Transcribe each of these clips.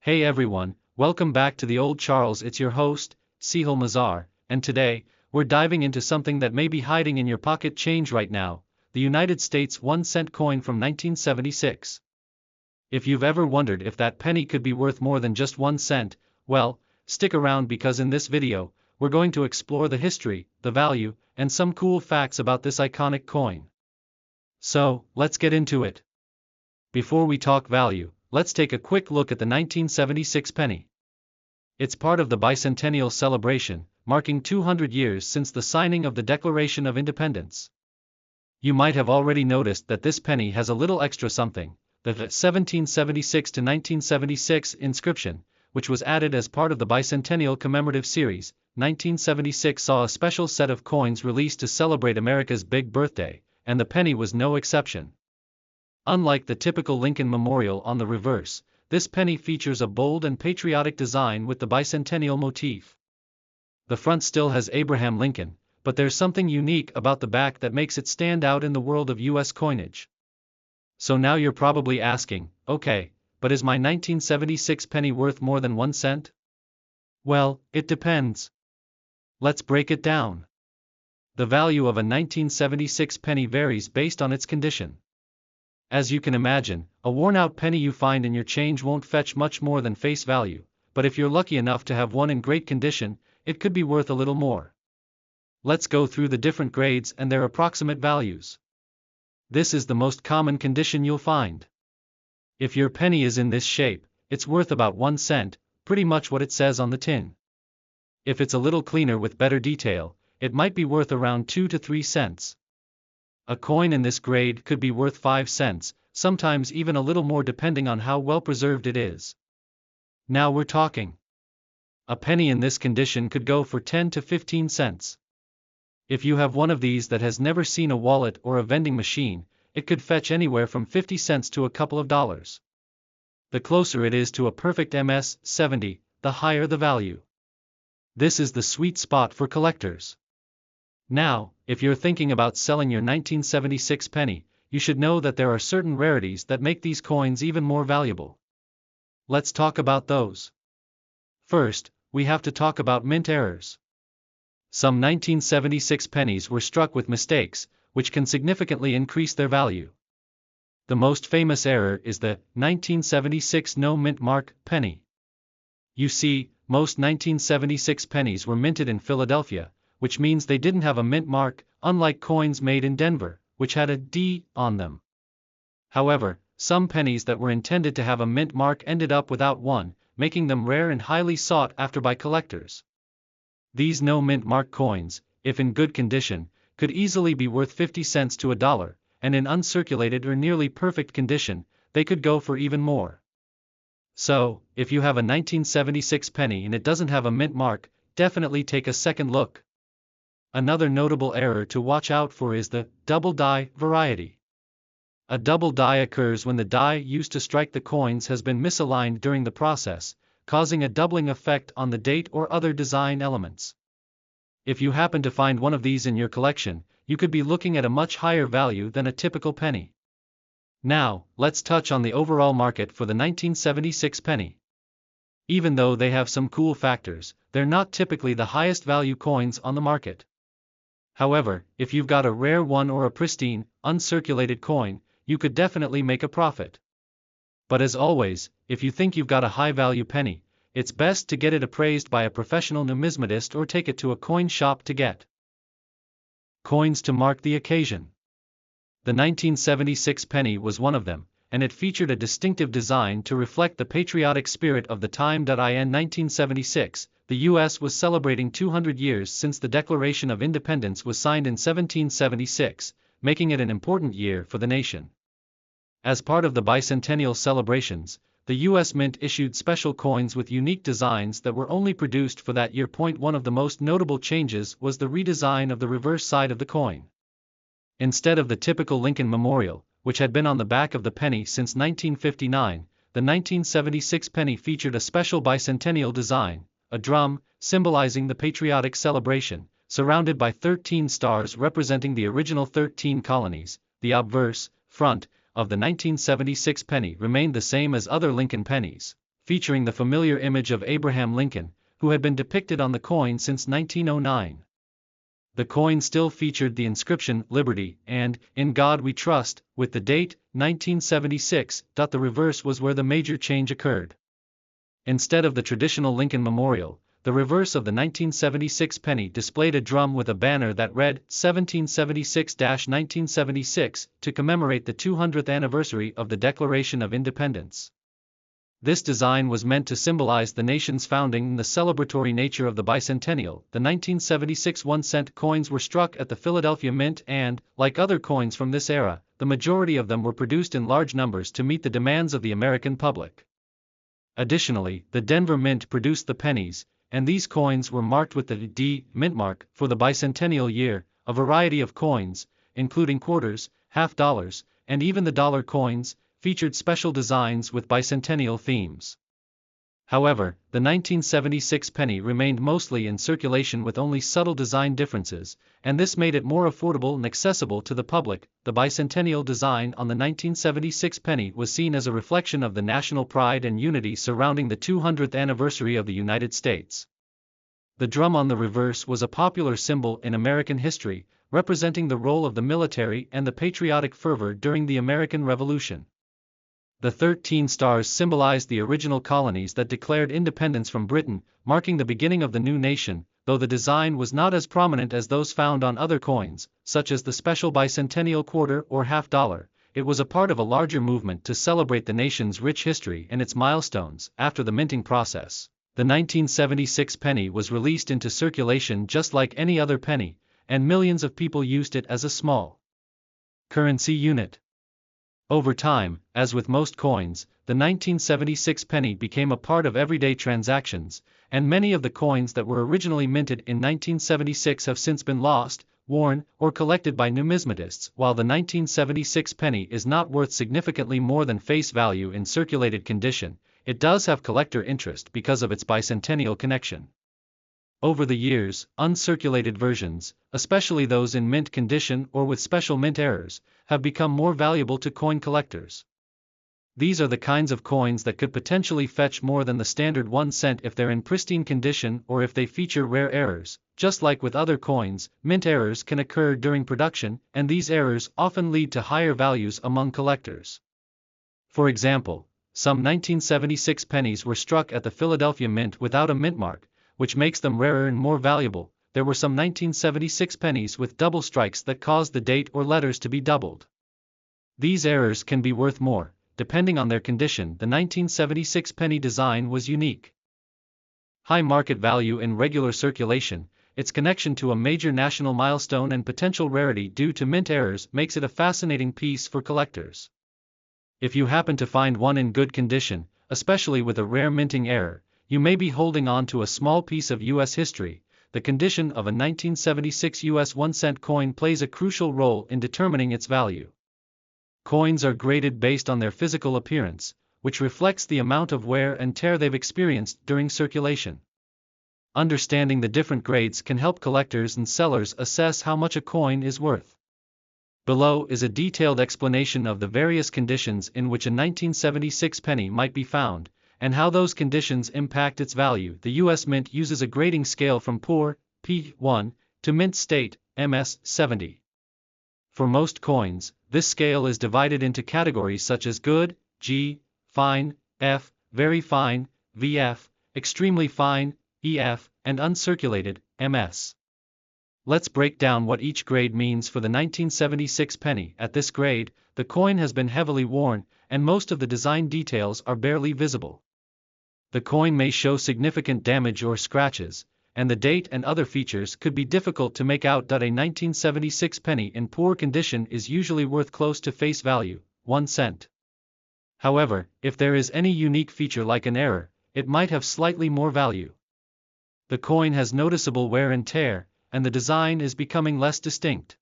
Hey everyone, welcome back to the Old Charles. It's your host, Sehil Mazar, and today, we're diving into something that may be hiding in your pocket change right now, the United States 1-cent coin from 1976. If you've ever wondered if that penny could be worth more than just 1 cent, well, stick around because in this video, we're going to explore the history, the value, and some cool facts about this iconic coin. So, let's get into it. Before we talk value, let's take a quick look at the 1976 penny. It's part of the bicentennial celebration, marking 200 years since the signing of the Declaration of Independence. You might have already noticed that this penny has a little extra something, the 1776 to 1976 inscription, which was added as part of the bicentennial commemorative series. 1976 saw a special set of coins released to celebrate America's big birthday, and the penny was no exception. Unlike the typical Lincoln Memorial on the reverse, this penny features a bold and patriotic design with the bicentennial motif. The front still has Abraham Lincoln, but there's something unique about the back that makes it stand out in the world of US coinage. So now you're probably asking, okay, but is my 1976 penny worth more than 1 cent? Well, it depends. Let's break it down. The value of a 1976 penny varies based on its condition. As you can imagine, a worn-out penny you find in your change won't fetch much more than face value, but if you're lucky enough to have one in great condition, it could be worth a little more. Let's go through the different grades and their approximate values. This is the most common condition you'll find. If your penny is in this shape, it's worth about 1 cent, pretty much what it says on the tin. If it's a little cleaner with better detail, it might be worth around 2 to 3 cents. A coin in this grade could be worth 5 cents, sometimes even a little more depending on how well preserved it is. Now we're talking. A penny in this condition could go for 10 to 15 cents. If you have one of these that has never seen a wallet or a vending machine, it could fetch anywhere from 50 cents to a couple of dollars. The closer it is to a perfect MS-70, the higher the value. This is the sweet spot for collectors. Now, if you're thinking about selling your 1976 penny, you should know that there are certain rarities that make these coins even more valuable. Let's talk about those. First, we have to talk about mint errors. Some 1976 pennies were struck with mistakes, which can significantly increase their value. The most famous error is the 1976 no mint mark penny. You see, most 1976 pennies were minted in Philadelphia, which means they didn't have a mint mark, unlike coins made in Denver, which had a D on them. However, some pennies that were intended to have a mint mark ended up without one, making them rare and highly sought after by collectors. These no mint mark coins, if in good condition, could easily be worth 50 cents to a dollar, and in uncirculated or nearly perfect condition, they could go for even more. So, if you have a 1976 penny and it doesn't have a mint mark, definitely take a second look. Another notable error to watch out for is the double die variety. A double die occurs when the die used to strike the coins has been misaligned during the process, causing a doubling effect on the date or other design elements. If you happen to find one of these in your collection, you could be looking at a much higher value than a typical penny. Now, let's touch on the overall market for the 1976 penny. Even though they have some cool factors, they're not typically the highest value coins on the market. However, if you've got a rare one or a pristine, uncirculated coin, you could definitely make a profit. But as always, if you think you've got a high-value penny, it's best to get it appraised by a professional numismatist or take it to a coin shop to get. Coins to mark the occasion. The 1976 penny was one of them, and it featured a distinctive design to reflect the patriotic spirit of the time. In 1976, the U.S. was celebrating 200 years since the Declaration of Independence was signed in 1776, making it an important year for the nation. As part of the bicentennial celebrations, the U.S. Mint issued special coins with unique designs that were only produced for that year. One of the most notable changes was the redesign of the reverse side of the coin. Instead of the typical Lincoln Memorial, which had been on the back of the penny since 1959, the 1976 penny featured a special bicentennial design, a drum, symbolizing the patriotic celebration, surrounded by 13 stars representing the original 13 colonies. The obverse, front, of the 1976 penny remained the same as other Lincoln pennies, featuring the familiar image of Abraham Lincoln, who had been depicted on the coin since 1909. The coin still featured the inscription Liberty and In God We Trust, with the date 1976. The reverse was where the major change occurred. Instead of the traditional Lincoln Memorial, the reverse of the 1976 penny displayed a drum with a banner that read 1776-1976 to commemorate the 200th anniversary of the Declaration of Independence. This design was meant to symbolize the nation's founding and the celebratory nature of the bicentennial. The 1976 1-cent coins were struck at the Philadelphia Mint and, like other coins from this era, the majority of them were produced in large numbers to meet the demands of the American public. Additionally, the Denver Mint produced the pennies, and these coins were marked with the D Mint mark for the bicentennial year. A variety of coins, including quarters, half dollars, and even the dollar coins, featured special designs with bicentennial themes. However, the 1976 penny remained mostly in circulation with only subtle design differences, and this made it more affordable and accessible to the public. The bicentennial design on the 1976 penny was seen as a reflection of the national pride and unity surrounding the 200th anniversary of the United States. The drum on the reverse was a popular symbol in American history, representing the role of the military and the patriotic fervor during the American Revolution. The 13 stars symbolized the original colonies that declared independence from Britain, marking the beginning of the new nation, though the design was not as prominent as those found on other coins, such as the special bicentennial quarter or half dollar. It was a part of a larger movement to celebrate the nation's rich history and its milestones. After the minting process, the 1976 penny was released into circulation just like any other penny, and millions of people used it as a small currency unit. Over time, as with most coins, the 1976 penny became a part of everyday transactions, and many of the coins that were originally minted in 1976 have since been lost, worn, or collected by numismatists. While the 1976 penny is not worth significantly more than face value in circulated condition, it does have collector interest because of its bicentennial connection. Over the years, uncirculated versions, especially those in mint condition or with special mint errors, have become more valuable to coin collectors. These are the kinds of coins that could potentially fetch more than the standard 1 cent if they're in pristine condition or if they feature rare errors. Just like with other coins, mint errors can occur during production, and these errors often lead to higher values among collectors. For example, some 1976 pennies were struck at the Philadelphia Mint without a mint mark, which makes them rarer and more valuable. There were some 1976 pennies with double strikes that caused the date or letters to be doubled. These errors can be worth more, depending on their condition. The 1976 penny design was unique. High market value in regular circulation, its connection to a major national milestone and potential rarity due to mint errors makes it a fascinating piece for collectors. If you happen to find one in good condition, especially with a rare minting error, you may be holding on to a small piece of U.S. history. The condition of a 1976 U.S. 1-cent coin plays a crucial role in determining its value. Coins are graded based on their physical appearance, which reflects the amount of wear and tear they've experienced during circulation. Understanding the different grades can help collectors and sellers assess how much a coin is worth. Below is a detailed explanation of the various conditions in which a 1976 penny might be found, and how those conditions impact its value. The U.S. Mint uses a grading scale from poor, P1, to mint state, MS 70. For most coins, this scale is divided into categories such as good, G, fine, F, very fine, VF, extremely fine, EF, and uncirculated, MS. Let's break down what each grade means for the 1976 penny. At this grade, the coin has been heavily worn, and most of the design details are barely visible. The coin may show significant damage or scratches, and the date and other features could be difficult to make out. A 1976 penny in poor condition is usually worth close to face value, 1 cent. However, if there is any unique feature like an error, it might have slightly more value. The coin has noticeable wear and tear, and the design is becoming less distinct.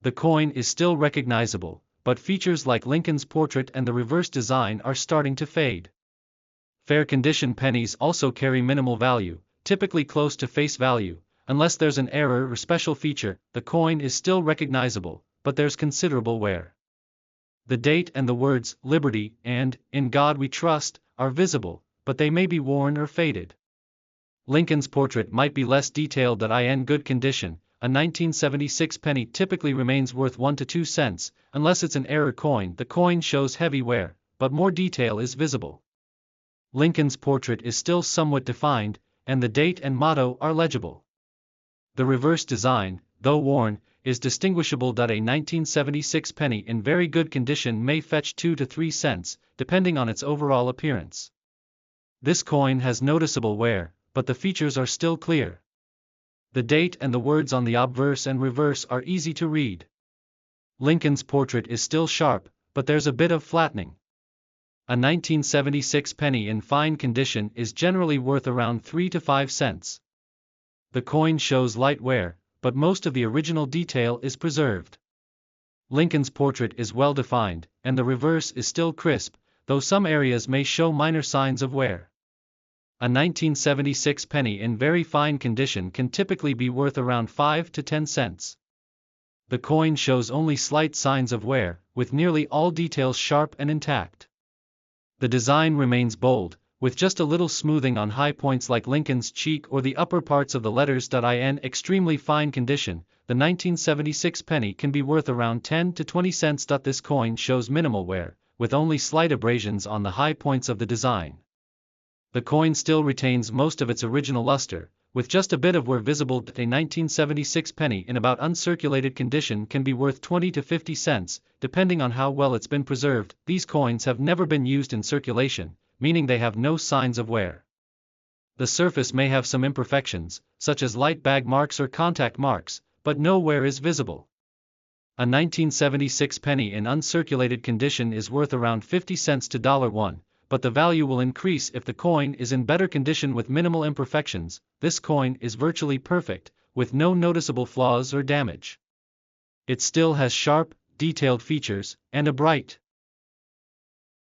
The coin is still recognizable, but features like Lincoln's portrait and the reverse design are starting to fade. Fair condition pennies also carry minimal value, typically close to face value. Unless there's an error or special feature, the coin is still recognizable, but there's considerable wear. The date and the words, Liberty and In God We Trust, are visible, but they may be worn or faded. Lincoln's portrait might be less detailed but in good condition. A 1976 penny typically remains worth 1 to 2 cents, unless it's an error coin. The coin shows heavy wear, but more detail is visible. Lincoln's portrait is still somewhat defined, and the date and motto are legible. The reverse design, though worn, is distinguishable. A 1976 penny in very good condition may fetch 2 to 3 cents, depending on its overall appearance. This coin has noticeable wear, but the features are still clear. The date and the words on the obverse and reverse are easy to read. Lincoln's portrait is still sharp, but there's a bit of flattening. A 1976 penny in fine condition is generally worth around 3 to 5 cents. The coin shows light wear, but most of the original detail is preserved. Lincoln's portrait is well defined, and the reverse is still crisp, though some areas may show minor signs of wear. A 1976 penny in very fine condition can typically be worth around 5 to 10 cents. The coin shows only slight signs of wear, with nearly all details sharp and intact. The design remains bold, with just a little smoothing on high points like Lincoln's cheek or the upper parts of the letters. In extremely fine condition, the 1976 penny can be worth around 10 to 20 cents. This coin shows minimal wear, with only slight abrasions on the high points of the design. The coin still retains most of its original luster, with just a bit of wear visible. A 1976 penny in about uncirculated condition can be worth 20 to 50 cents, depending on how well it's been preserved. These coins have never been used in circulation, meaning they have no signs of wear. The surface may have some imperfections, such as light bag marks or contact marks, but no wear is visible. A 1976 penny in uncirculated condition is worth around 50 cents to $1, but the value will increase if the coin is in better condition with minimal imperfections. This coin is virtually perfect, with no noticeable flaws or damage. It still has sharp, detailed features, and a bright,